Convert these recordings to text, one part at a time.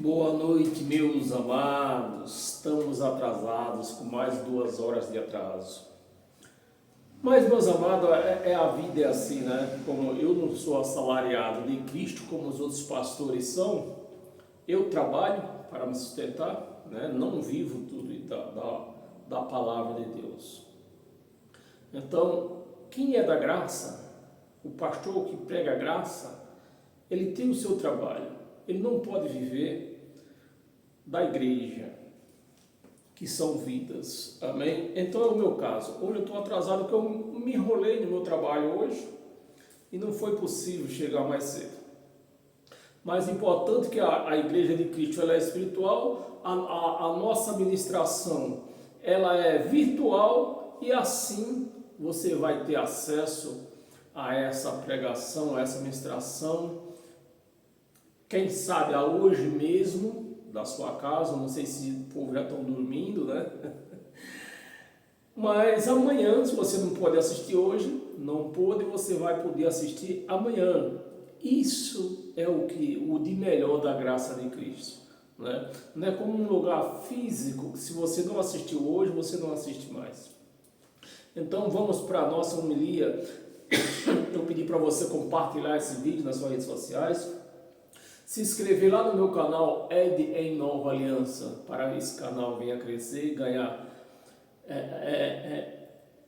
Boa noite, meus amados. Estamos atrasados, com mais 2 horas de atraso. Mas, meus amados, a vida é assim, né? Como eu não sou assalariado de Cristo, como os outros pastores são, eu trabalho para me sustentar, né? Não vivo tudo da palavra de Deus. Então, quem é da graça, o pastor que prega a graça, ele tem o seu trabalho. Ele não pode viver da igreja, que são vidas, amém? Então é o meu caso. Hoje eu estou atrasado porque eu me enrolei no meu trabalho hoje e não foi possível chegar mais cedo. Mas importante que a igreja de Cristo ela é espiritual, a nossa ministração ela é virtual e assim você vai ter acesso a essa pregação, a essa ministração. Quem sabe a hoje mesmo, da sua casa, não sei se o povo já estão dormindo, né? Mas amanhã, se você não pode assistir hoje, não pode, você vai poder assistir amanhã. Isso é o de melhor da graça de Cristo, né? Não é como um lugar físico, que se você não assistiu hoje, você não assiste mais. Então vamos para a nossa homilia. Eu pedi para você compartilhar esse vídeo nas suas redes sociais. Se inscrever lá no meu canal Ed em Nova Aliança, para esse canal venha crescer e ganhar,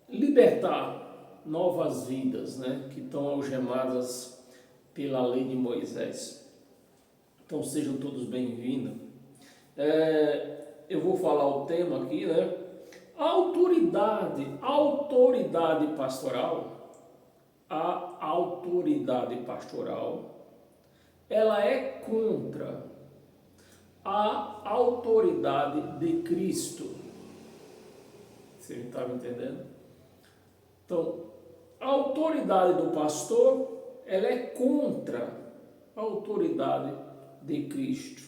libertar novas vidas, né, que estão algemadas pela lei de Moisés. Então sejam todos bem-vindos. Eu vou falar o tema aqui, né? Autoridade pastoral, a autoridade pastoral, ela é contra a autoridade de Cristo. Você está me entendendo? Então, a autoridade do pastor, ela é contra a autoridade de Cristo.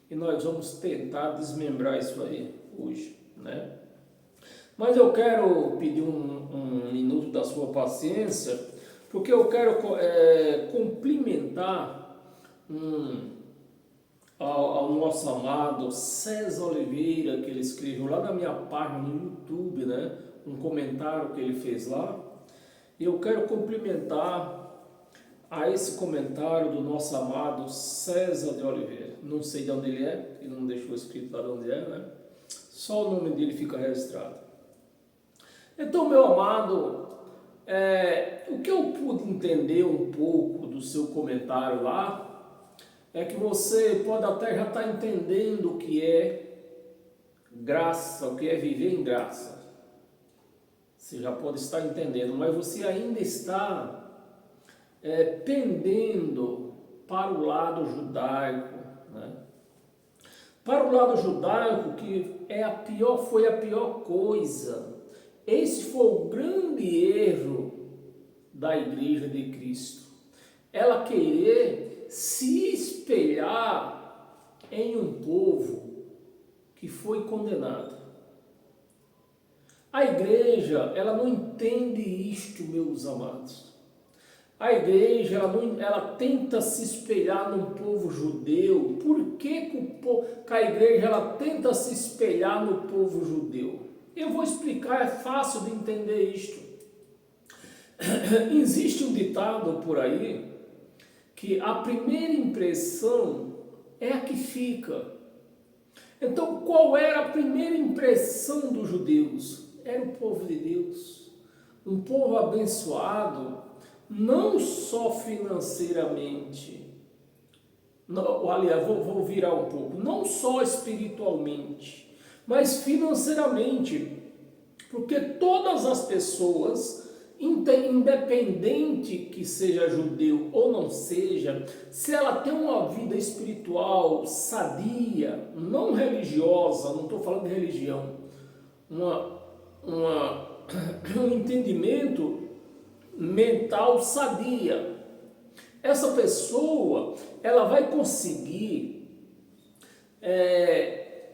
E nós vamos tentar desmembrar isso aí hoje, né? Mas eu quero pedir um minuto da sua paciência, porque eu quero cumprimentar ao nosso amado César Oliveira, que ele escreveu lá na minha página no YouTube, né? Um comentário que ele fez lá. E eu quero cumprimentar a esse comentário do nosso amado César de Oliveira. Não sei de onde ele é, ele não deixou escrito lá de onde é, né? Só o nome dele fica registrado. Então, meu amado, o que eu pude entender um pouco do seu comentário lá, é que você pode até já estar entendendo o que é graça, o que é viver em graça. Você já pode estar entendendo, mas você ainda está pendendo para o lado judaico, né? Para o lado judaico, que foi a pior coisa. Esse foi o grande erro da Igreja de Cristo. Ela querer se espelhar em um povo que foi condenado. A igreja, ela não entende isto, meus amados. A igreja, ela tenta se espelhar num povo judeu. Por que a igreja ela tenta se espelhar no povo judeu? Eu vou explicar, é fácil de entender isto. Existe um ditado por aí, que a primeira impressão é a que fica. Então, qual era a primeira impressão dos judeus? Era o povo de Deus, um povo abençoado, não só financeiramente, aliás, vou virar um pouco, não só espiritualmente, mas financeiramente, porque todas as pessoas, independente que seja judeu ou não seja, se ela tem uma vida espiritual sadia, não religiosa, não estou falando de religião, um entendimento mental sadia, essa pessoa ela vai conseguir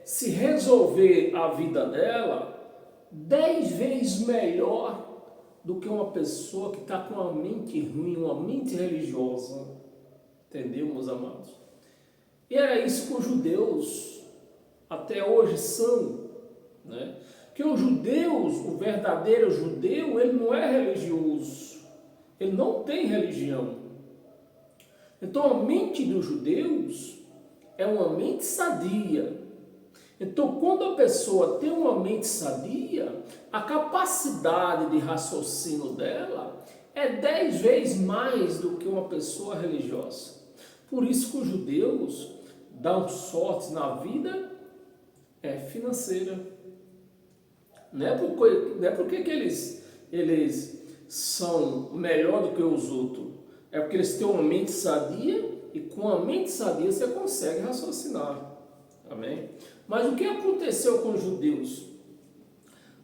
se resolver a vida dela 10 vezes melhor do que uma pessoa que está com uma mente ruim, uma mente religiosa. Entendeu, meus amados? E era isso que os judeus até hoje são, né? Que os judeus, o verdadeiro judeu, ele não é religioso, ele não tem religião. Então a mente dos judeus é uma mente sadia. Então quando a pessoa tem uma mente sadia, a capacidade de raciocínio dela é 10 vezes mais do que uma pessoa religiosa. Por isso que os judeus dão sorte na vida financeira. Não é porque que eles são melhor do que os outros. É porque eles têm uma mente sadia e com a mente sadia você consegue raciocinar. Amém? Mas o que aconteceu com os judeus?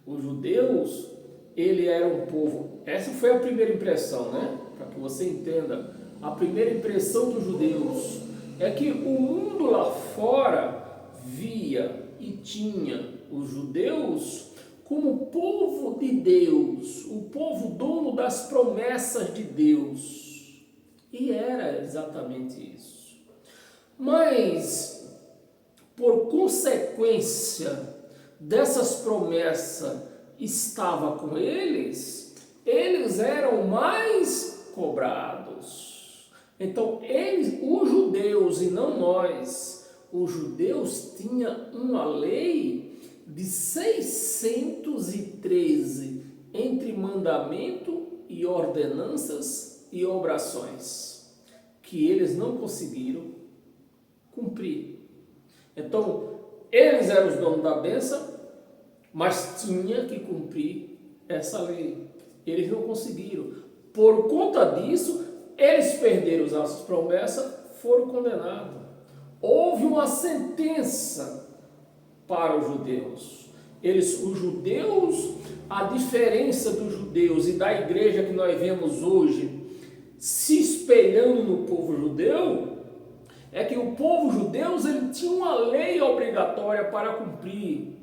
Os judeus, ele era um povo... Essa foi a primeira impressão, né? Para que você entenda. A primeira impressão dos judeus é que o mundo lá fora via e tinha os judeus como povo de Deus, o povo dono das promessas de Deus. E era exatamente isso. Mas, por consequência dessas promessas estava com eles eram mais cobrados. Então, os judeus e não nós, os judeus tinham uma lei de 613 entre mandamento e ordenanças e obrações, que eles não conseguiram cumprir. Então, eles eram os donos da bênção, mas tinha que cumprir essa lei. Eles não conseguiram. Por conta disso, eles perderam as promessas, foram condenados. Houve uma sentença para os judeus. Os judeus, a diferença dos judeus e da igreja que nós vemos hoje, se espelhando no povo judeu, é que o povo judeu ele tinha uma lei obrigatória para cumprir.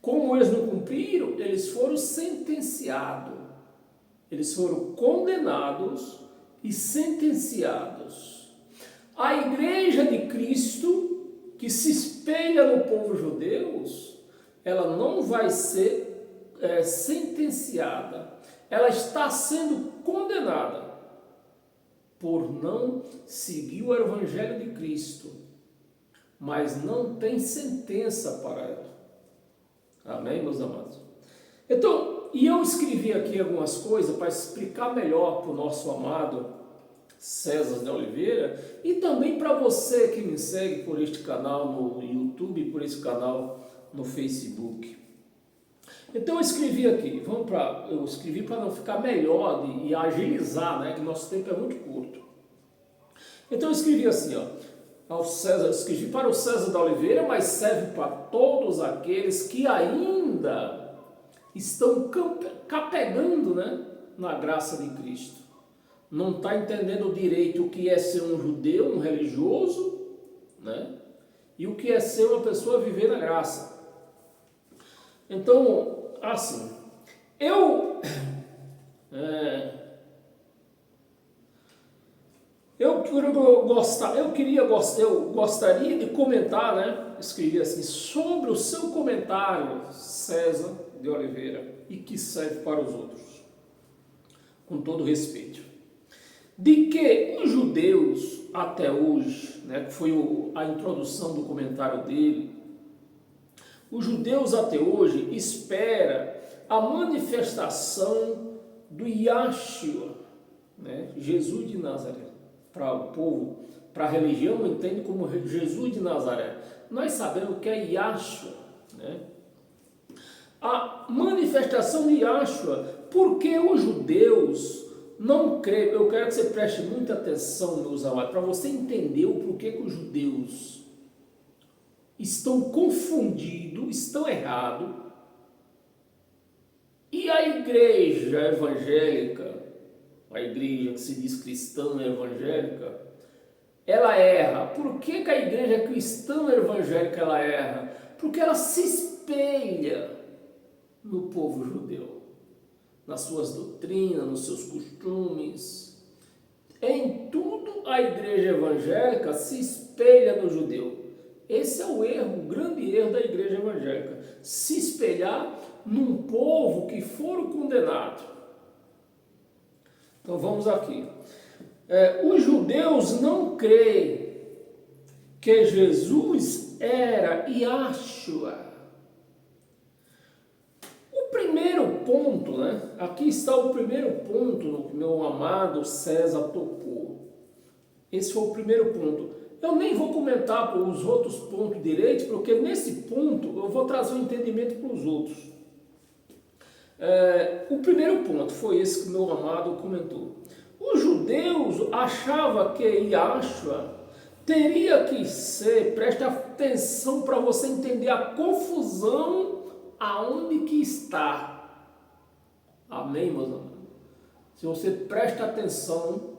Como eles não cumpriram, eles foram sentenciados. Eles foram condenados e sentenciados. A igreja de Cristo, que se espelha no povo judeu, ela não vai ser sentenciada. Ela está sendo condenada por não seguir o evangelho de Cristo, mas não tem sentença para ela. Amém, meus amados? Então, e eu escrevi aqui algumas coisas para explicar melhor para o nosso amado César de Oliveira e também para você que me segue por este canal no YouTube e por esse canal no Facebook. Então eu escrevi aqui, eu escrevi para não ficar melhor e agilizar, né, que nosso tempo é muito curto. Então eu escrevi assim, escrevi para o César da Oliveira, mas serve para todos aqueles que ainda estão capegando, né, na graça de Cristo. Não está entendendo direito o que é ser um judeu, um religioso, né, e o que é ser uma pessoa viver na graça. Então, assim, eu gostaria de comentar, né? Escrevi assim, sobre o seu comentário, César de Oliveira, e que serve para os outros, com todo respeito, de que os judeus até hoje, né, que foi a introdução do comentário dele, os judeus até hoje esperam a manifestação do Yahshua, né, Jesus de Nazaré. Para o povo, para a religião, entende como Jesus de Nazaré. Nós sabemos que é Yahshua, né? A manifestação de Yahshua, porque os judeus não creem. Eu quero que você preste muita atenção, meus amados, para você entender o porquê que os judeus estão confundidos, estão errados, e a igreja evangélica, a igreja que se diz cristã evangélica, ela erra. Por que a igreja cristã evangélica ela erra? Porque ela se espelha no povo judeu, nas suas doutrinas, nos seus costumes. Em tudo a igreja evangélica se espelha no judeu. Esse é o erro, o grande erro da igreja evangélica. Se espelhar num povo que foram condenados. Então vamos aqui. Os judeus não creem que Jesus era Yahshua. O primeiro ponto, né? Aqui está o primeiro ponto no que meu amado César tocou. Esse foi o primeiro ponto. Eu nem vou comentar os outros pontos direitos, porque nesse ponto eu vou trazer um entendimento para os outros. O primeiro ponto foi esse que meu amado comentou. Os judeus achavam que Yahshua teria que ser, preste atenção para você entender a confusão aonde que está. Amém, meus amados? Se você presta atenção,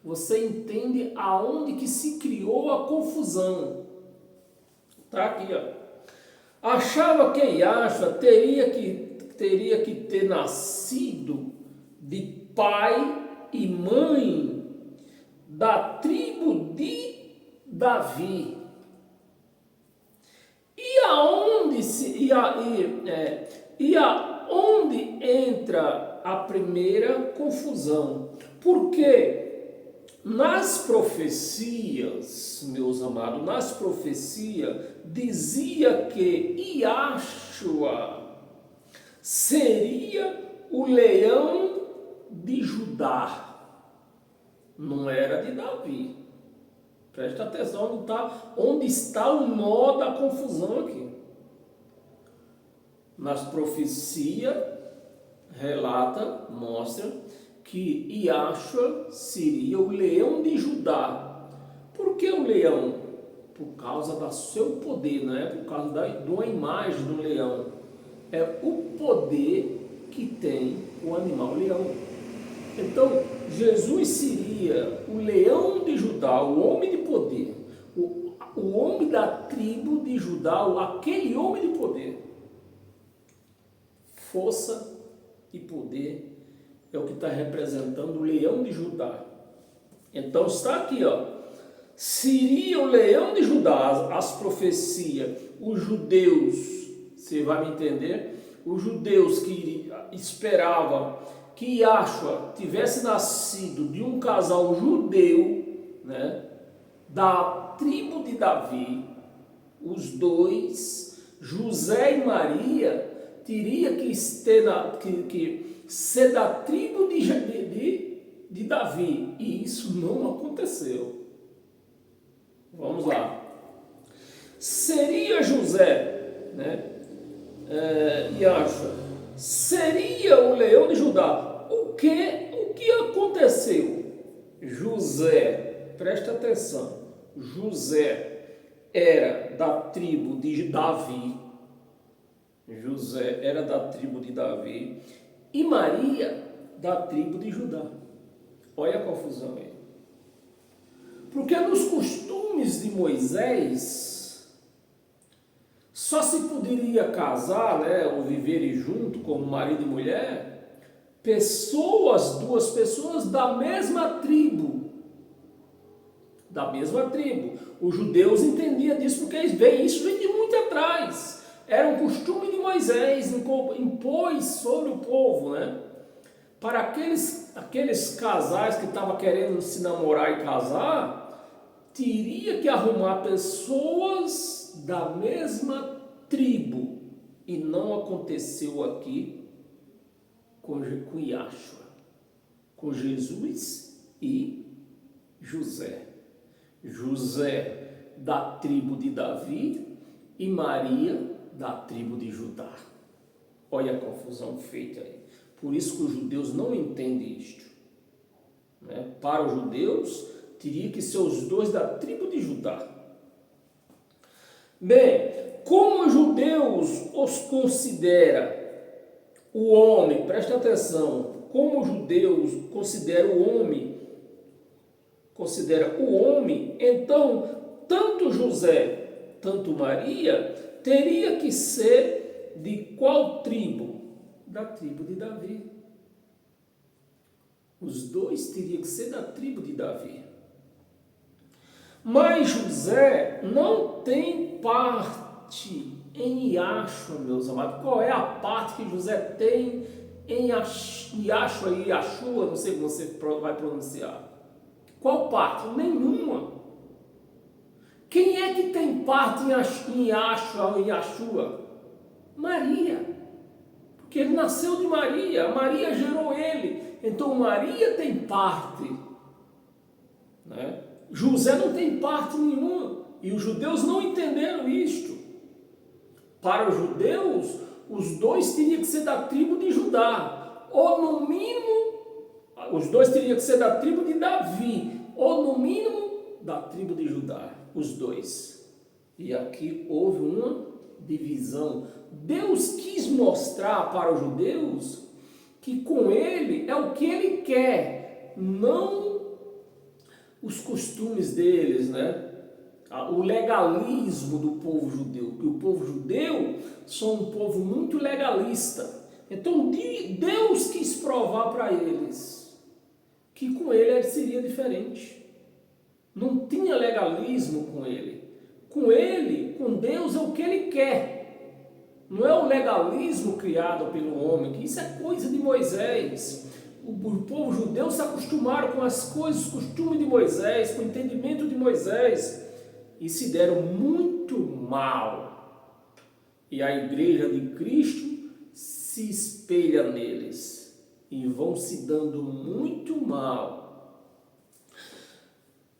você entende aonde que se criou a confusão. Tá aqui, ó. Achava que Yahshua teria que ter nascido de pai e mãe da tribo de Davi. E aonde entra a primeira confusão? Porque nas profecias, meus amados, nas profecias dizia que Yahshua seria o leão de Judá, não era de Davi. Presta atenção onde está o nó da confusão aqui. Nas profecias mostra que Yahshua seria o leão de Judá. Por que o leão? Por causa do seu poder, não é por causa de uma imagem do leão. É o poder que tem o animal leão. Então, Jesus seria o leão de Judá, o homem de poder, o homem da tribo de Judá, aquele homem de poder. Força e poder é o que está representando o leão de Judá. Então está aqui, ó. Seria o leão de Judá, as profecias, os judeus, você vai me entender? Os judeus que esperavam que Yahshua tivesse nascido de um casal judeu, né, da tribo de Davi, os dois, José e Maria, teria que ser da tribo de Davi, e isso não aconteceu. Vamos lá. Seria José, né, Yahshua, seria o leão de Judá. O que aconteceu? José, presta atenção, José era da tribo de Davi. José era da tribo de Davi e Maria da tribo de Judá. Olha a confusão aí. Porque nos costumes de Moisés só se poderia casar, né, ou viver junto como marido e mulher, duas pessoas da mesma tribo. Da mesma tribo. Os judeus entendiam disso porque isso vem de muito atrás. Era um costume de Moisés, impôs sobre o povo, né? Para aqueles casais que estavam querendo se namorar e casar, teria que arrumar pessoas da mesma tribo. E não aconteceu aqui com Yahshua, com Jesus e José. José da tribo de Davi e Maria da tribo de Judá. Olha a confusão feita aí. Por isso que os judeus não entendem isto. Né? Para os judeus, teria que ser os dois da tribo de Judá. Bem, como os judeus os consideram o homem, presta atenção, como os judeus consideram o homem, então, tanto José, tanto Maria, teria que ser de qual tribo? Da tribo de Davi. Os dois teriam que ser da tribo de Davi. Mas José não tem parte em Yahshua, meus amados. Qual é a parte que José tem em Yahshua e Yahshua? Não sei como você vai pronunciar. Qual parte? Nenhuma. Quem é que tem parte em Yahshua ou em Yahshua? Maria. Porque ele nasceu de Maria. Maria gerou ele. Então Maria tem parte. Né? José não tem parte nenhuma. E os judeus não entenderam isto. Para os judeus, os dois teriam que ser da tribo de Judá. Ou no mínimo, os dois teriam que ser da tribo de Davi. Ou no mínimo, da tribo de Judá. Os dois. E aqui houve uma divisão. Deus quis mostrar para os judeus que com ele é o que ele quer, não os costumes deles, né? O legalismo do povo judeu. E o povo judeu são um povo muito legalista. Então Deus quis provar para eles que com ele seria diferente. Não tinha legalismo com ele. Com ele, com Deus, é o que ele quer. Não é o legalismo criado pelo homem, que isso é coisa de Moisés. O povo judeu se acostumaram com as coisas, os costumes de Moisés, com o entendimento de Moisés, e se deram muito mal. E a igreja de Cristo se espelha neles, e vão se dando muito mal.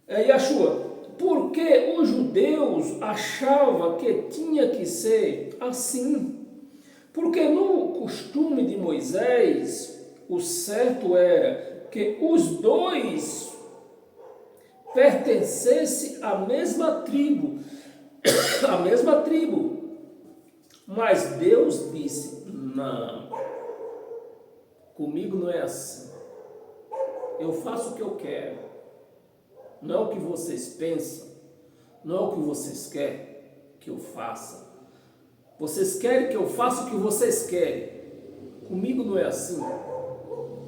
Yahshua, porque os judeus achavam que tinha que ser assim. Porque no costume de Moisés, o certo era que os dois pertencessem à mesma tribo. A mesma tribo. Mas Deus disse, não, comigo não é assim. Eu faço o que eu quero. Não é o que vocês pensam, não é o que vocês querem que eu faça. Vocês querem que eu faça o que vocês querem. Comigo não é assim.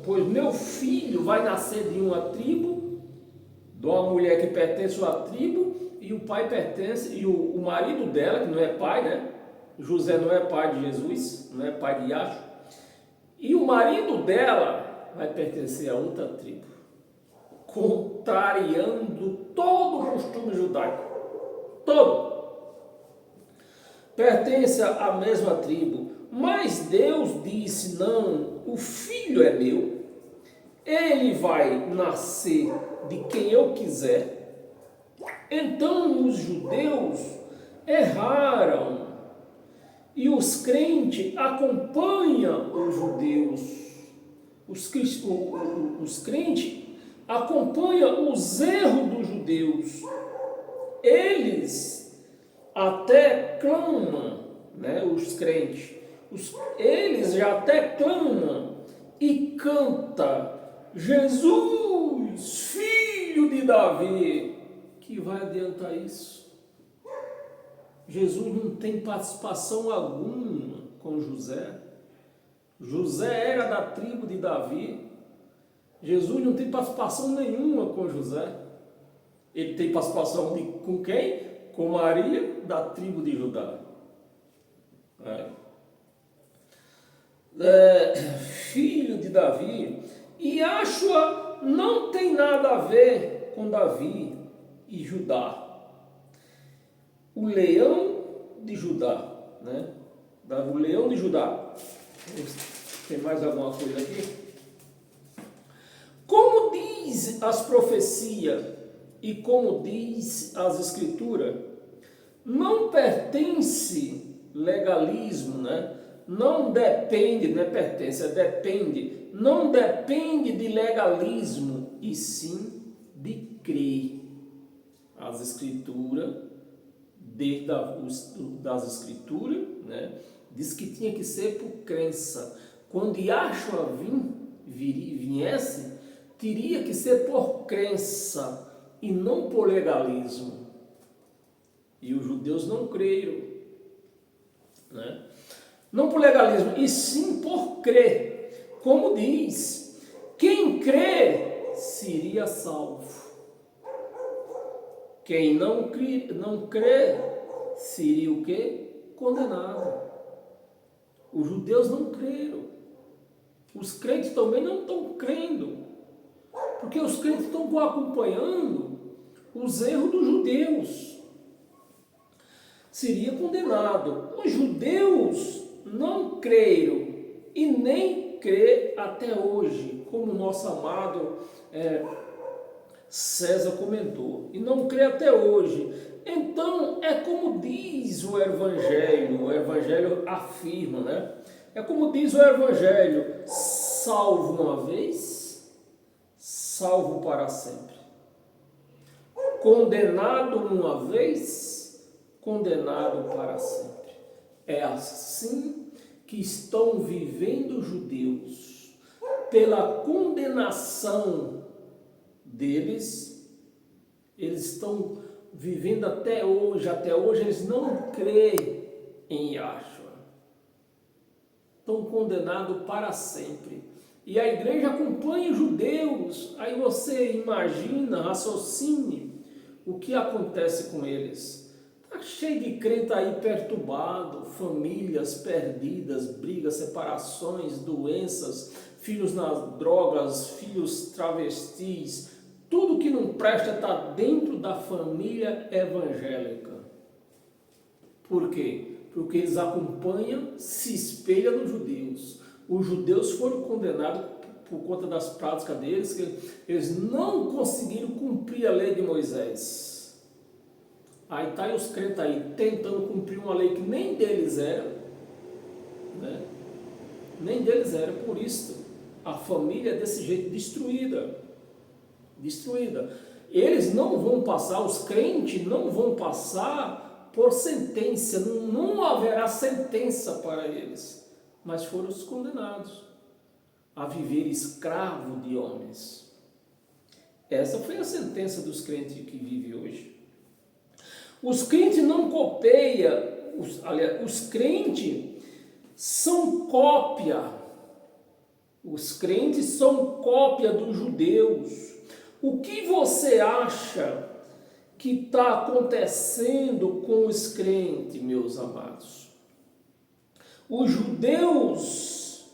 Pois meu filho vai nascer de uma tribo, de uma mulher que pertence a uma tribo, e o pai pertence, e o marido dela, que não é pai, né? José não é pai de Jesus, não é pai de Yahshua. E o marido dela vai pertencer a outra tribo, contrariando todo o costume judaico. Todo. Pertence à mesma tribo. Mas Deus disse, não, o filho é meu. Ele vai nascer de quem eu quiser. Então os judeus erraram. E os crentes acompanham os judeus. Os crentes acompanham os erros dos judeus. Eles até clamam, né, os crentes, eles já até clamam e cantam, Jesus, filho de Davi. Que vai adiantar isso? Jesus não tem participação alguma com José. José era da tribo de Davi. Jesus não tem participação nenhuma com José. Ele tem participação com quem? Com Maria, da tribo de Judá. Filho de Davi. E Yahshua não tem nada a ver com Davi e Judá. O leão de Judá, né? O leão de Judá. Tem mais alguma coisa aqui? Como diz as profecias e como diz as escrituras, não pertence legalismo, né? Não depende, não é pertence, é depende. Não depende de legalismo, e sim de crer. As escrituras, desde das escrituras, né? Diz que tinha que ser por crença. Quando Yahshua viesse, teria que ser por crença e não por legalismo. E os judeus não creram, né? Não por legalismo, e sim por crer. Como diz, quem crê seria salvo. Quem não crê seria o quê? Condenado. Os judeus não creram. Os crentes também não estão crendo. Porque os crentes estão acompanhando os erros dos judeus. Seria condenado. Os judeus não creram e nem crê até hoje, como o nosso amado César comentou, e não crê até hoje. Então, é como diz o Evangelho afirma, né? É como diz o Evangelho, salvo uma vez, salvo para sempre. Condenado uma vez, condenado para sempre. É assim que estão vivendo os judeus, pela condenação deles, eles estão vivendo até hoje eles não creem em Yahshua, estão condenados para sempre. E a igreja acompanha os judeus, aí você imagina, raciocine o que acontece com eles. Está cheio de crente aí perturbado, famílias perdidas, brigas, separações, doenças, filhos nas drogas, filhos travestis, tudo que não presta está dentro da família evangélica. Por quê? Porque eles acompanham, se espelham nos judeus. Os judeus foram condenados por conta das práticas deles, que eles não conseguiram cumprir a lei de Moisés. Aí está os crentes aí tentando cumprir uma lei que nem deles era, né? Nem deles era, por isso a família é desse jeito destruída. Eles não vão passar, os crentes não vão passar por sentença, não haverá sentença para eles, mas foram os condenados a viver escravo de homens. Essa foi a sentença dos crentes que vivem hoje. Os crentes não copeiam, os crentes são cópia. Os crentes são cópia dos judeus. O que você acha que está acontecendo com os crentes, meus amados? Os judeus,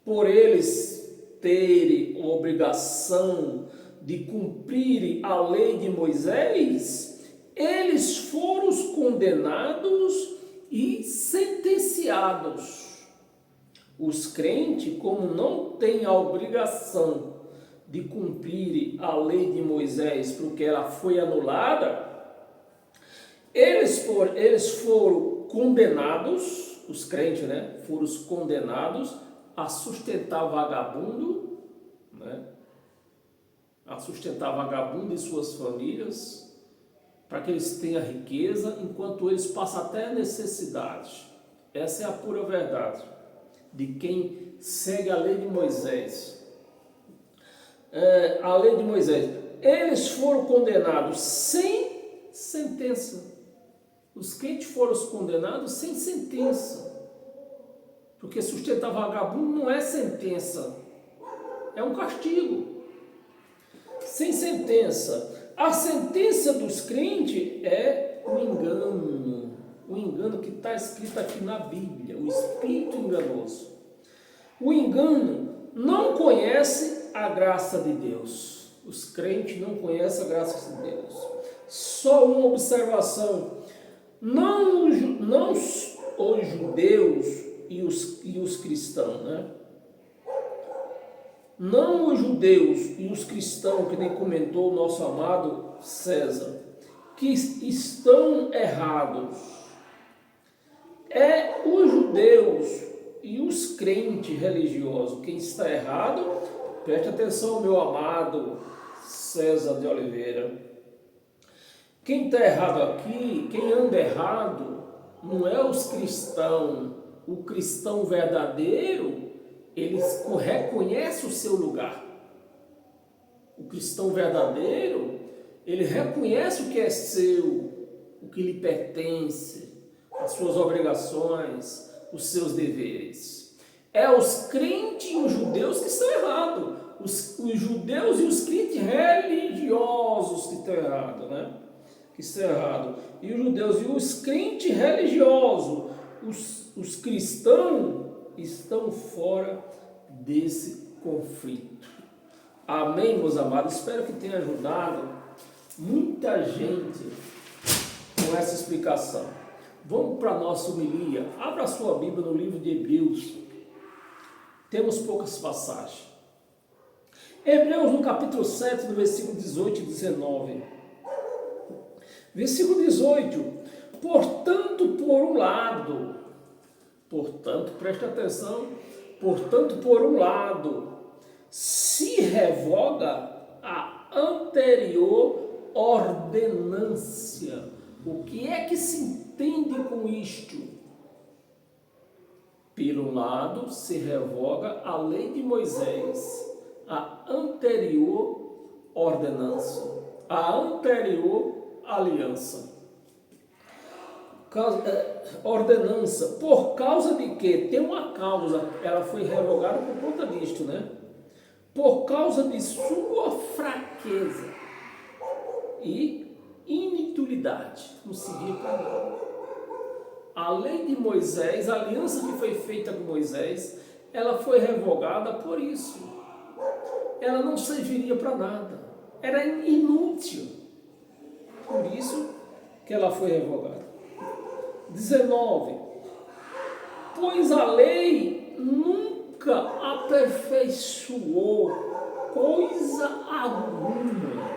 por eles terem a obrigação de cumprir a lei de Moisés, eles foram condenados e sentenciados. Os crentes, como não têm a obrigação de cumprir a lei de Moisés, porque ela foi anulada, eles foram condenados, os crentes, né? Foram condenados a sustentar vagabundo, né? A sustentar vagabundo e suas famílias, para que eles tenham riqueza, enquanto eles passam até necessidade. Essa é a pura verdade de quem segue a lei de Moisés. A lei de Moisés. Eles foram condenados sem sentença. Os crentes foram condenados sem sentença. Porque sustentar vagabundo não é sentença. É um castigo. Sem sentença. A sentença dos crentes é o engano. O engano que está escrito aqui na Bíblia. O espírito enganoso. O engano não conhece a graça de Deus. Os crentes não conhecem a graça de Deus. Só uma observação. Não os judeus e os cristãos, né? Não os judeus e os cristãos, que nem comentou o nosso amado César, que estão errados. É os judeus e os crentes religiosos. Quem está errado, preste atenção, meu amado César de Oliveira. Quem está errado aqui, quem anda errado, não é os cristãos. O cristão verdadeiro, ele reconhece o seu lugar. O cristão verdadeiro, ele reconhece o que é seu, o que lhe pertence, as suas obrigações, os seus deveres. É os crentes e os judeus que estão errados. Os judeus e os crentes religiosos que estão errados, né? Que Isso é errado. E os judeus e os crentes religiosos, os cristãos, estão fora desse conflito. Amém, meus amados? Espero que tenha ajudado muita gente com essa explicação. Vamos para a nossa homilia. Abra a sua Bíblia no livro de Hebreus. Temos poucas passagens. Hebreus no capítulo 7, no versículo 18 e 19. Versículo 18. Portanto, preste atenção. Portanto, por um lado, se revoga a anterior ordenância. O que é que se entende com isto? Pelo lado, se revoga a lei de Moisés, a anterior ordenança, a anterior aliança. Ordenança, por causa de quê? Tem uma causa, ela foi revogada por conta disto, né? Por causa de sua fraqueza e inutilidade, não servia para nada. A lei de Moisés, a aliança que foi feita com Moisés, ela foi revogada por isso. Ela não serviria para nada, era inútil. Por isso que ela foi revogada. 19. Pois a lei nunca aperfeiçoou coisa alguma.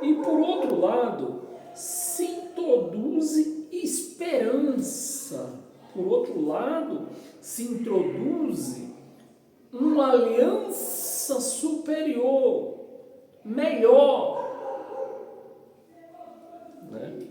E por outro lado, se introduz esperança. Por outro lado, se introduz uma aliança superior, melhor, né?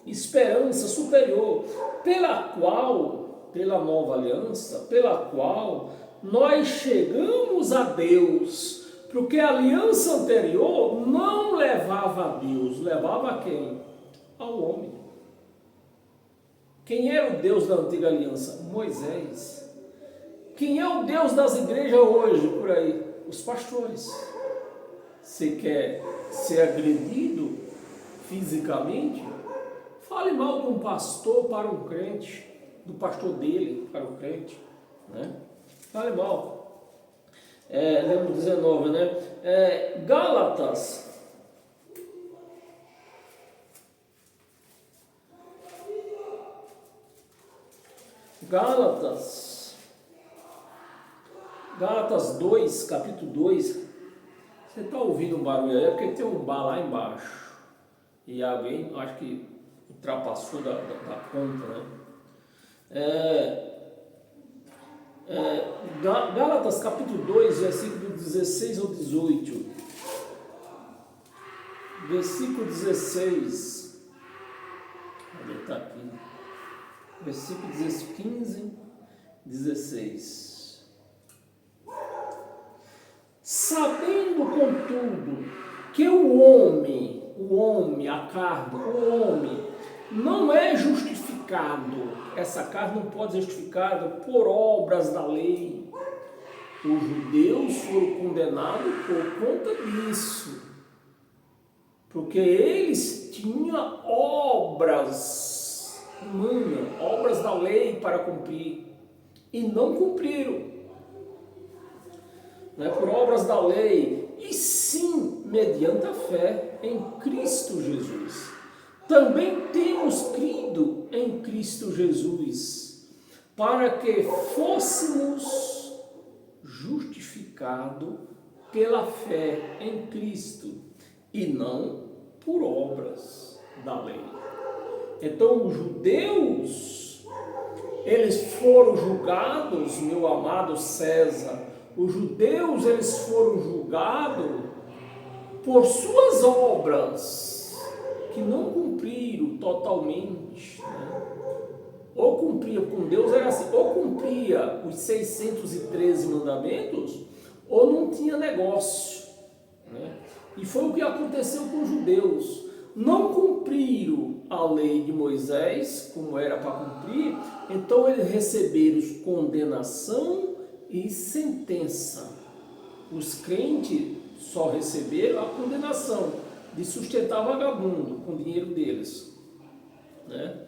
Esperança superior, pela nova aliança, pela qual nós chegamos a Deus, porque a aliança anterior não levava a Deus, levava a quem? Ao homem. Quem era o Deus da antiga aliança? Moisés. Quem é o Deus das igrejas hoje, por aí? Os pastores. Você quer ser agredido fisicamente? Fale mal de um pastor para um crente, do pastor dele para o crente, né? Fale mal. Lembro 19, né? Gálatas. Gálatas 2, capítulo 2. Você está ouvindo um barulho aí? É porque tem um bar lá embaixo. E alguém, acho que ultrapassou da conta, né? Gálatas capítulo 2, versículo 16 ao 18. Versículo 16. Ele está aqui. Versículo 15, 16. Sabendo, contudo, que o homem, a carne, o homem, não é justificado, essa carne não pode ser justificada por obras da lei. Os judeus foram condenados por conta disso, porque eles tinham obras humanas, obras da lei para cumprir, e não cumpriram. Não é por obras da lei, e sim mediante a fé em Cristo Jesus. Também temos crido em Cristo Jesus, para que fôssemos justificados pela fé em Cristo, e não por obras da lei. Então, os judeus, eles foram julgados, meu amado César, os judeus, eles foram julgados por suas obras, que não cumpriram totalmente, né? Ou cumpria com Deus, era assim, ou cumpria os 613 mandamentos, ou não tinha negócio, né? E foi o que aconteceu com os judeus. Não cumpriram a lei de Moisés, como era para cumprir, então eles receberam condenação e sentença. Os crentes só receberam a condenação, de sustentar vagabundo com o dinheiro deles, né?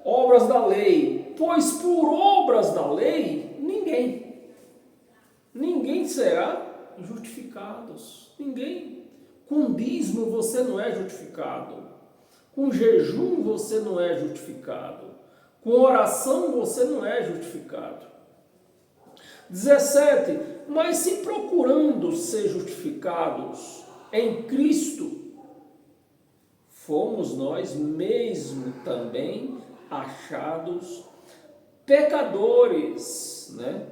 Obras da lei, pois por obras da lei, ninguém será justificado. Ninguém. Com dízimo você não é justificado. Com jejum você não é justificado. Com oração você não é justificado. 17. Mas se procurando ser justificados em Cristo, fomos nós mesmos também achados pecadores, né?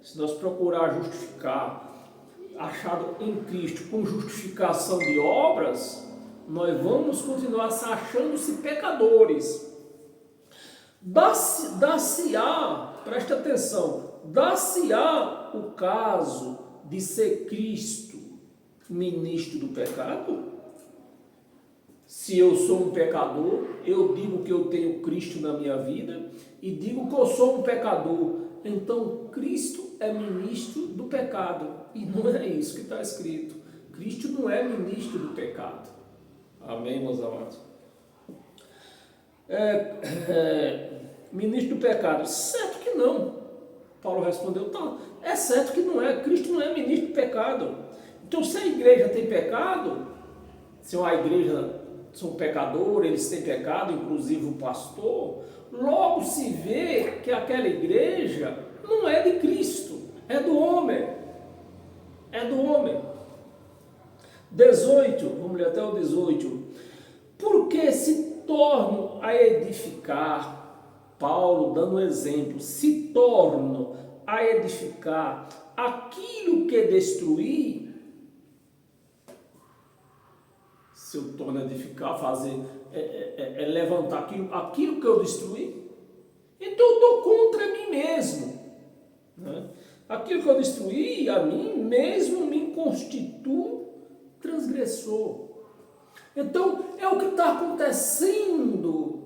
Se nós procurar justificar, achado em Cristo com justificação de obras, nós vamos continuar se achando-se pecadores. Dá-se-á, preste atenção, dá-se-á o caso de ser Cristo ministro do pecado? Se eu sou um pecador, eu digo que eu tenho Cristo na minha vida e digo que eu sou um pecador. Então, Cristo é ministro do pecado. E não é isso que está escrito. Cristo não é ministro do pecado. Amém, meus amados? Ministro do pecado? Certo que não. Paulo respondeu, tá, é certo que não é. Cristo não é ministro do pecado. Então, se a igreja tem pecado, se a igreja são pecadores, eles têm pecado, inclusive o pastor, logo se vê que aquela igreja não é de Cristo, é do homem. É do homem. 18, vamos ler até o 18. Porque se tornam a edificar, Paulo dando um exemplo, se tornam a edificar aquilo que destruir. Se eu torno a edificar, fazer, levantar aquilo que eu destruí, então eu estou contra mim mesmo, né? Aquilo que eu destruí, a mim mesmo me constituo transgressor. Então, é o que está acontecendo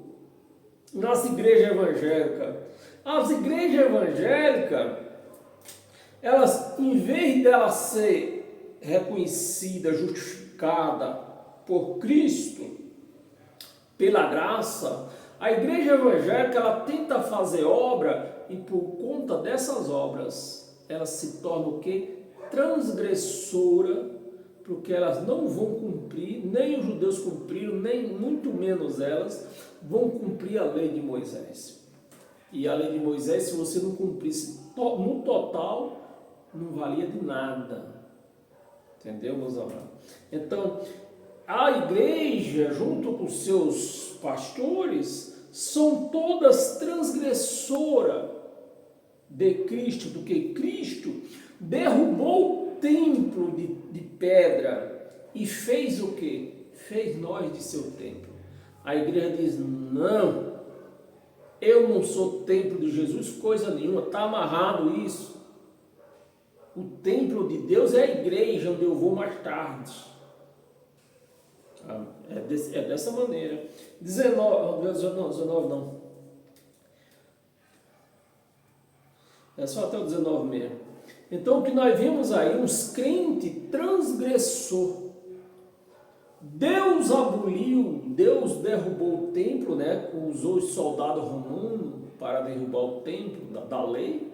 nas igrejas evangélicas. As igrejas evangélicas, elas, em vez delas ser reconhecidas, justificadas por Cristo, pela graça, a igreja evangélica, ela tenta fazer obra e por conta dessas obras, ela se torna o quê? Transgressora, porque elas não vão cumprir, nem os judeus cumpriram, nem muito menos elas vão cumprir a lei de Moisés. E a lei de Moisés, se você não cumprisse no total, não valia de nada. Entendeu, meus amados? Então, a igreja, junto com seus pastores, são todas transgressoras de Cristo, porque Cristo derrubou o templo de pedra e fez o quê? Fez nós de seu templo. A igreja diz, não, eu não sou templo de Jesus, coisa nenhuma, está amarrado isso. O templo de Deus é a igreja onde eu vou mais tarde. É dessa maneira. 19 não. É só até o 19 mesmo. Então o que nós vimos aí, uns crentes transgressor. Deus aboliu, Deus derrubou o templo, né? Usou os soldados romanos para derrubar o templo da lei,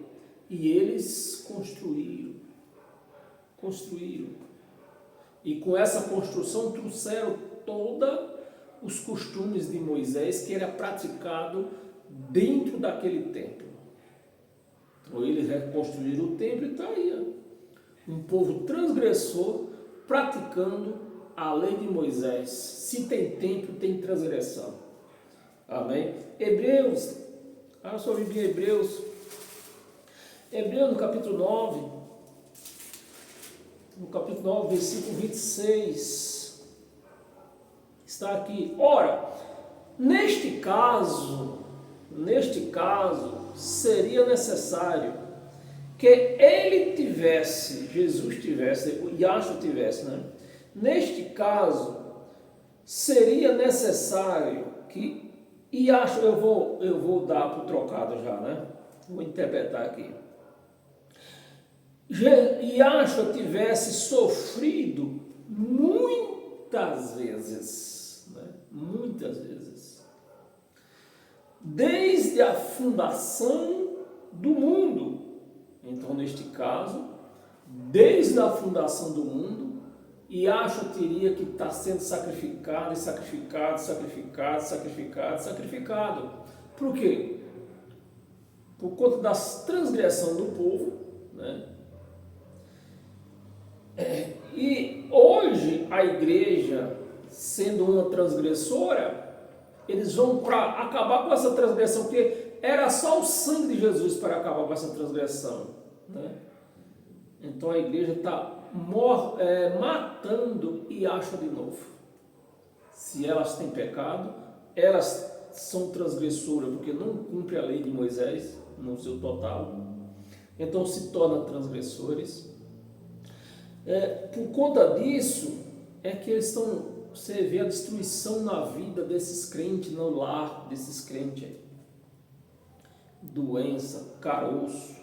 e eles construíram. E com essa construção trouxeram todos os costumes de Moisés que era praticado dentro daquele templo. Então eles reconstruíram o templo e está aí, um povo transgressor praticando a lei de Moisés. Se tem templo, tem transgressão. Amém? Hebreus, só vivi Hebreus no capítulo 9. No capítulo 9, versículo 26, está aqui. Ora, neste caso, seria necessário que ele tivesse, Jesus tivesse, Yahshua tivesse, né? Neste caso, seria necessário que Yahshua, eu vou dar para o trocado já, né? Vou interpretar aqui. Yahshua tivesse sofrido muitas muitas vezes, né? Muitas vezes. Desde a fundação do mundo. Então, neste caso, desde a fundação do mundo, Yahshua teria que estar sendo sacrificado e sacrificado, sacrificado, sacrificado, sacrificado. Por quê? Por conta da transgressão do povo, né? E hoje a igreja, sendo uma transgressora, eles vão para acabar com essa transgressão, porque era só o sangue de Jesus para acabar com essa transgressão, né? Então a igreja está matando Yahshua de novo. Se elas têm pecado, elas são transgressoras, porque não cumprem a lei de Moisés no seu total, então se tornam transgressores. Por conta disso, é que eles estão, você vê a destruição na vida desses crentes, no lar desses crentes aí. Doença, caroço,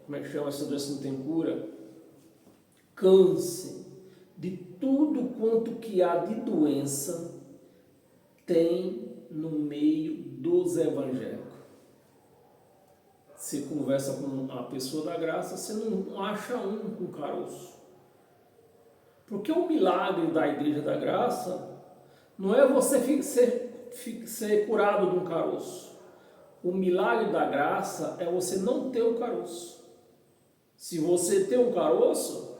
como é que chama essa doença que não tem cura? Câncer, de tudo quanto que há de doença tem no meio dos evangélicos. Você conversa com a pessoa da graça, você não acha um com caroço. Porque o milagre da igreja da graça não é você ser curado de um caroço. O milagre da graça é você não ter o caroço. Se você tem um caroço,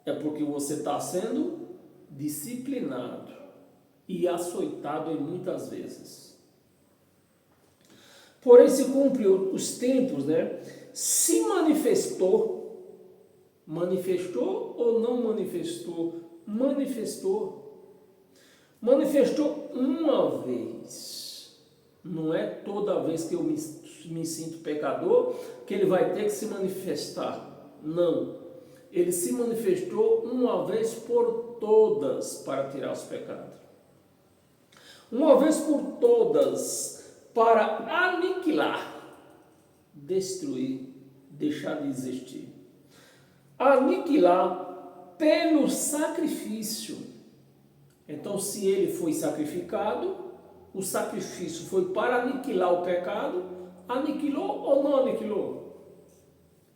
é porque você está sendo disciplinado e açoitado em muitas vezes. Porém, se cumpre os tempos, né? Se manifestou ou não manifestou? Manifestou uma vez. Não é toda vez que eu me sinto pecador que ele vai ter que se manifestar. Não. Ele se manifestou uma vez por todas para tirar os pecados. Uma vez por todas para aniquilar, destruir, deixar de existir. Aniquilar pelo sacrifício. Então, se ele foi sacrificado, o sacrifício foi para aniquilar o pecado, aniquilou ou não aniquilou?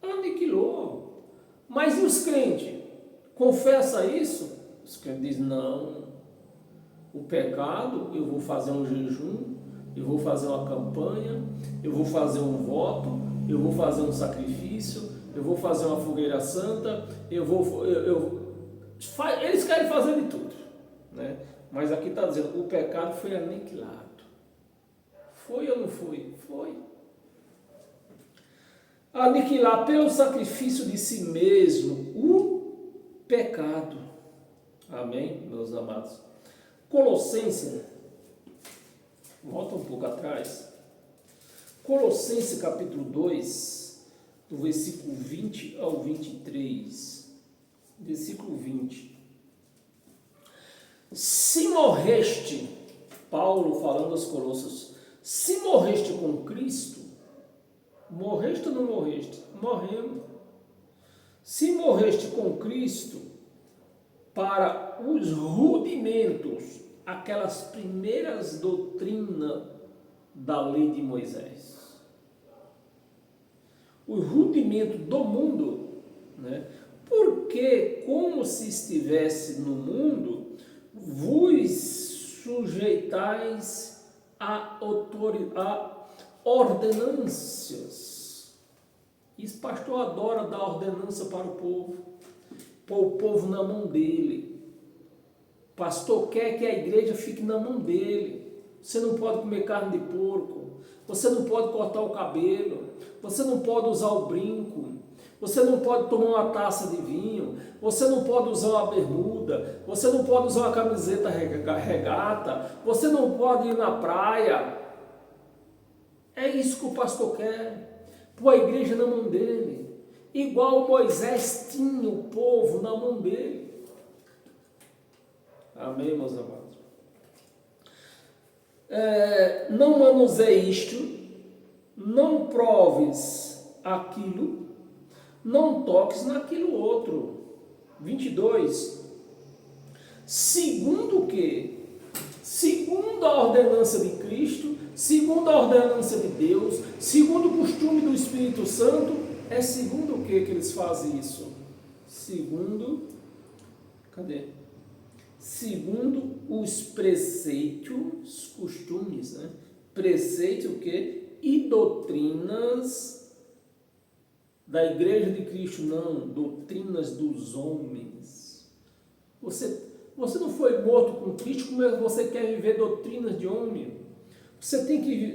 Aniquilou. Mas e os crentes? Confessa isso? Os crentes dizem, não, o pecado, eu vou fazer um jejum, eu vou fazer uma campanha, eu vou fazer um voto, eu vou fazer um sacrifício, eu vou fazer uma fogueira santa, eles querem fazer de tudo, né? Mas aqui está dizendo, o pecado foi aniquilado. Foi ou não foi? Foi. Aniquilar pelo sacrifício de si mesmo o pecado. Amém, meus amados? Colossenses, volta um pouco atrás. Colossenses capítulo 2, do versículo 20 ao 23. Versículo 20. Se morreste, Paulo falando aos Colossos, se morreste com Cristo, morreste ou não morreste? Morremos. Se morreste com Cristo, para os rudimentos, aquelas primeiras doutrinas da lei de Moisés. O rudimento do mundo, né? Porque como se estivesse no mundo, vos sujeitais a ordenâncias. Esse pastor adora dar ordenança para o povo, pôr o povo na mão dele. O pastor quer que a igreja fique na mão dele. Você não pode comer carne de porco, você não pode cortar o cabelo, você não pode usar o brinco, você não pode tomar uma taça de vinho, você não pode usar uma bermuda, você não pode usar uma camiseta regata, você não pode ir na praia. É isso que o pastor quer, pôr a igreja na mão dele, igual Moisés tinha o povo na mão dele. Amém, meus amados? Não manuseie isto, não proves aquilo, não toques naquilo outro. 22, segundo o quê? Segundo a ordenança de Cristo, segundo a ordenança de Deus, segundo o costume do Espírito Santo, é segundo o quê que eles fazem isso? Segundo, cadê? Segundo os preceitos, costumes, né? Preceitos o quê? E doutrinas da Igreja de Cristo, não, doutrinas dos homens. Você não foi morto com Cristo, como é que você quer viver doutrinas de homem? Você tem que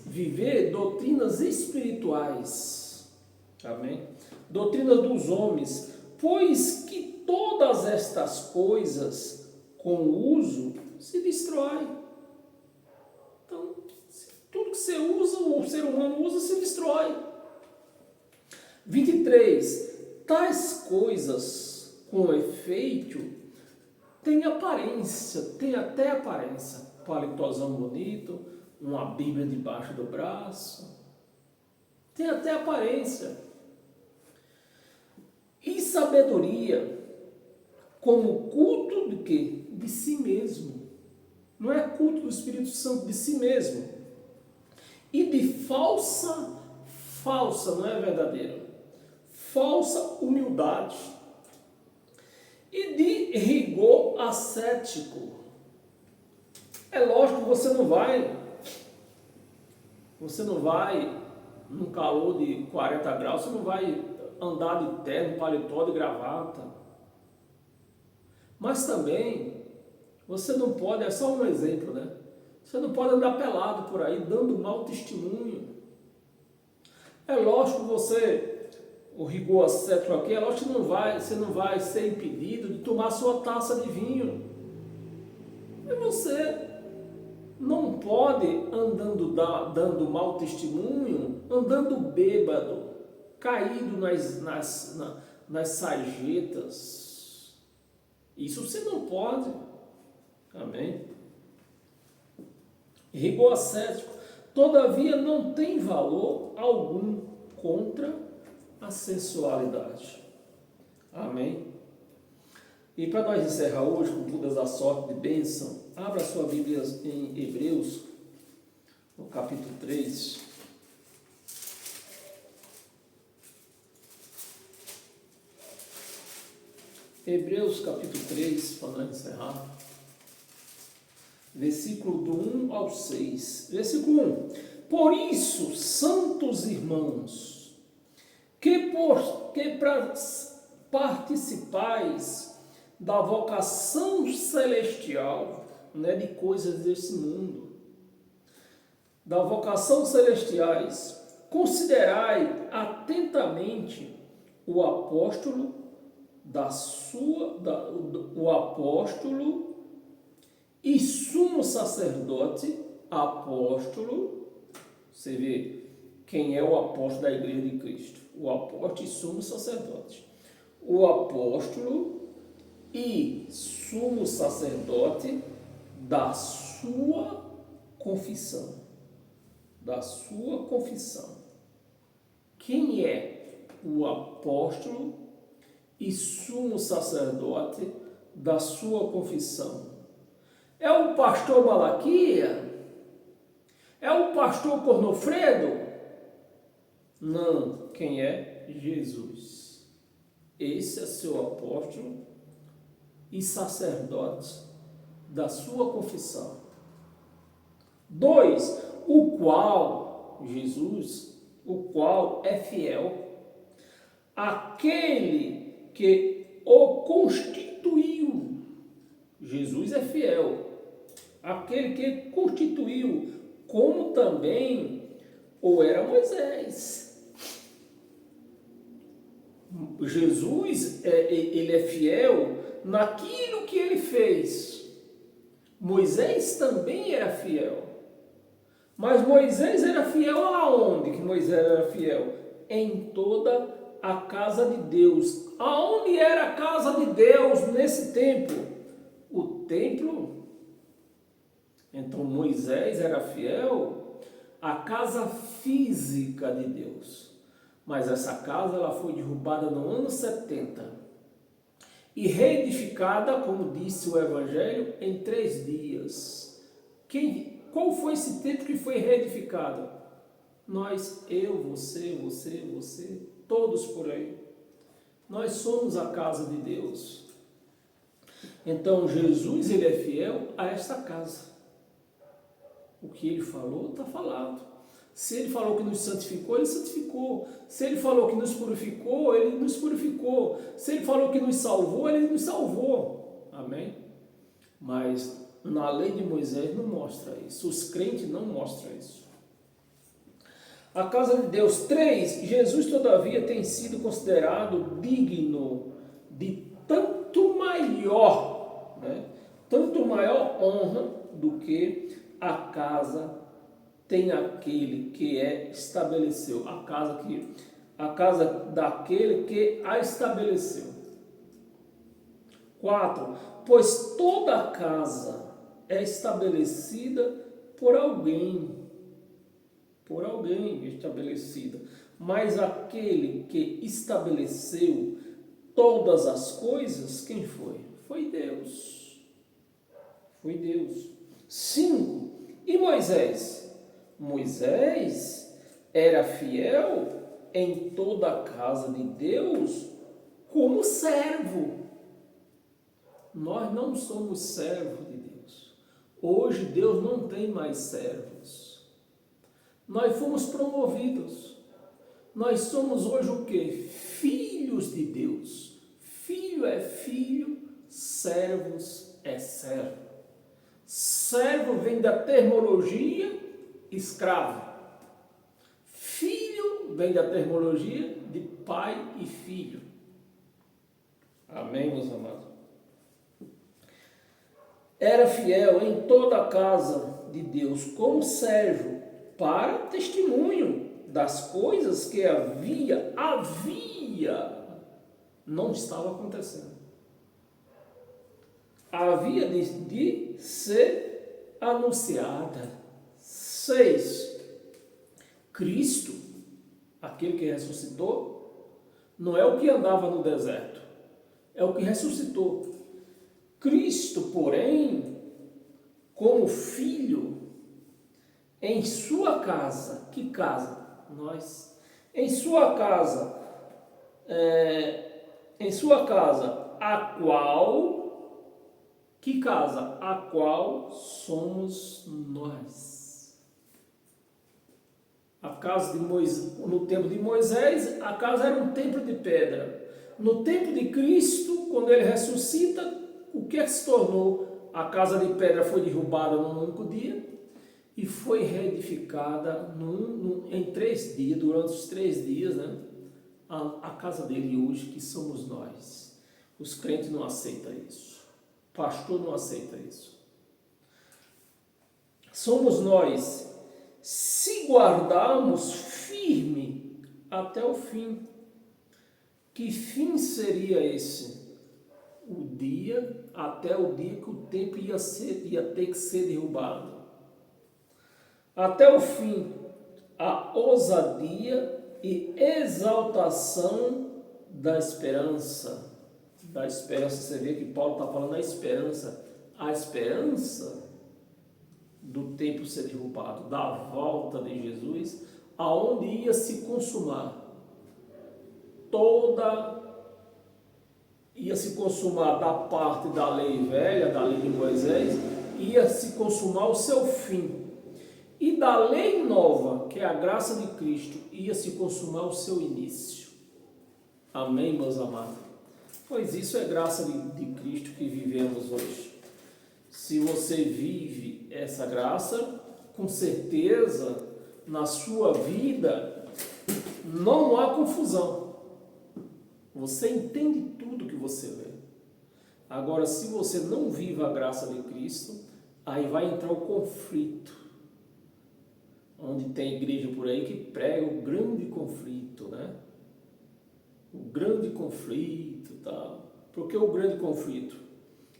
viver doutrinas espirituais. Amém? Doutrinas dos homens. Pois que todas estas coisas, com o uso, se destrói. Então, tudo que você usa, o ser humano usa, se destrói. 23. Tais coisas, com efeito, têm aparência, tem até aparência. Paletózão bonito, uma Bíblia debaixo do braço. Tem até aparência. E sabedoria, como culto de quê? De si mesmo. Não é culto do Espírito Santo, de si mesmo. E de falsa, não é verdadeira, falsa humildade. E de rigor ascético. É lógico que você não vai, num calor de 40 graus, você não vai andar de terno, paletó, de gravata. Mas também, você não pode, é só um exemplo, né? Você não pode andar pelado por aí, dando mau testemunho. É lógico que o rigor ascético aqui, é lógico que você não vai ser impedido de tomar sua taça de vinho. E você não pode, dando mau testemunho, andando bêbado, caído nas sarjetas. Isso você não pode. Amém? Rigor ascético, todavia, não tem valor algum contra a sensualidade. Amém? E para nós encerrar hoje com todas as sortes de bênção, abra sua Bíblia em Hebreus, no capítulo 3. Hebreus capítulo 3, para nós encerrar. Versículo do 1 ao 6. Versículo 1. Por isso, santos irmãos, que participais da vocação celestial, não é de coisas desse mundo, da vocação celestiais, considerai atentamente o apóstolo o apóstolo e sumo sacerdote, você vê quem é o apóstolo da Igreja de Cristo, o apóstolo e sumo sacerdote, o apóstolo e sumo sacerdote da sua confissão, Quem é o apóstolo e sumo sacerdote da sua confissão? É o pastor Malaquia? É o pastor Cornofredo? Não, quem é? Jesus. Esse é seu apóstolo e sacerdote da sua confissão. 2, o qual é fiel, aquele que o constituiu. Jesus é fiel, aquele que constituiu, como também o era Moisés. Jesus, ele é fiel naquilo que ele fez. Moisés também era fiel. Mas Moisés era fiel aonde que Moisés era fiel? Em toda a casa de Deus. Aonde era a casa de Deus nesse tempo? O templo. Então Moisés era fiel à casa física de Deus. Mas essa casa ela foi derrubada no ano 70. e reedificada, como disse o Evangelho, em 3 dias. Qual foi esse templo que foi reedificado? Nós, eu, você, todos por aí. Nós somos a casa de Deus. Então Jesus, ele é fiel a esta casa. O que ele falou, está falado. Se ele falou que nos santificou, ele santificou. Se ele falou que nos purificou, ele nos purificou. Se ele falou que nos salvou, ele nos salvou. Amém? Mas na lei de Moisés não mostra isso. Os crentes não mostram isso. A casa de Deus. 3. Jesus, todavia, tem sido considerado digno de tanto maior, tanto maior honra do que a casa tem aquele que estabeleceu, a casa daquele que a estabeleceu. 4. Pois toda casa é estabelecida por alguém estabelecida, mas aquele que estabeleceu todas as coisas, quem foi? Foi Deus. 5. E Moisés? Moisés era fiel em toda a casa de Deus como servo. Nós não somos servos de Deus. Hoje Deus não tem mais servos. Nós fomos promovidos. Nós somos hoje o quê? Filhos de Deus. Filho é filho, servos é servo. Servo vem da terminologia escravo. Filho vem da terminologia de pai e filho. Amém, meus amados? Era fiel em toda a casa de Deus como servo para testemunho das coisas que havia, não estava acontecendo. Havia de ser anunciada. 6. Cristo, aquele que ressuscitou, não é o que andava no deserto, é o que ressuscitou. Cristo, porém, como filho, em sua casa, que casa? Nós. Em sua casa, a qual, que casa? A qual somos nós. A casa de Moisés, no tempo de Moisés, a casa era um templo de pedra. No tempo de Cristo, quando ele ressuscita, o que é que se tornou? A casa de pedra foi derrubada num único dia e foi reedificada em 3 dias, durante os 3 dias, a casa dele hoje, que somos nós. Os crentes não aceitam isso. O pastor não aceita isso. Somos nós, se guardarmos firme até o fim. Que fim seria esse? Até o dia que o templo ia ter que ser derrubado. Até o fim, a ousadia e exaltação da esperança. Da esperança, você vê que Paulo está falando da esperança. A esperança do templo ser derrubado, da volta de Jesus, aonde ia se consumar ia se consumar da parte da lei velha, da lei de Moisés, ia se consumar o seu fim. E da lei nova, que é a graça de Cristo, ia se consumar o seu início. Amém, meus amados? Pois isso é graça de Cristo que vivemos hoje. Se você vive essa graça, com certeza, na sua vida, não há confusão. Você entende tudo que você lê. Agora, se você não vive a graça de Cristo, aí vai entrar o conflito. Onde tem igreja por aí que prega o grande conflito, O grande conflito, tal. Por que o grande conflito?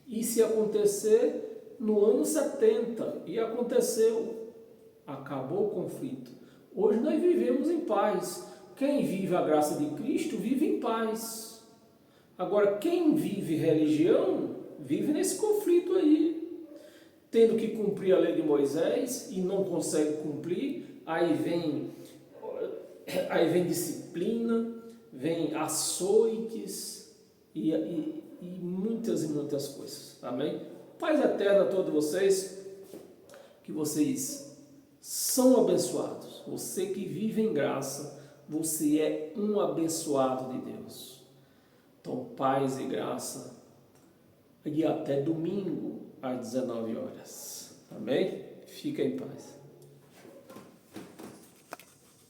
E se acontecer no ano 70, e aconteceu, acabou o conflito. Hoje nós vivemos em paz. Quem vive a graça de Cristo vive em paz. Agora, quem vive religião, vive nesse conflito aí, tendo que cumprir a lei de Moisés e não consegue cumprir, aí vem disciplina, vem açoites e muitas e muitas coisas, amém? Paz eterna a todos vocês, que vocês são abençoados, você que vive em graça, você é um abençoado de Deus. Então, paz e graça, e até domingo às 19 horas, amém? Fica em paz.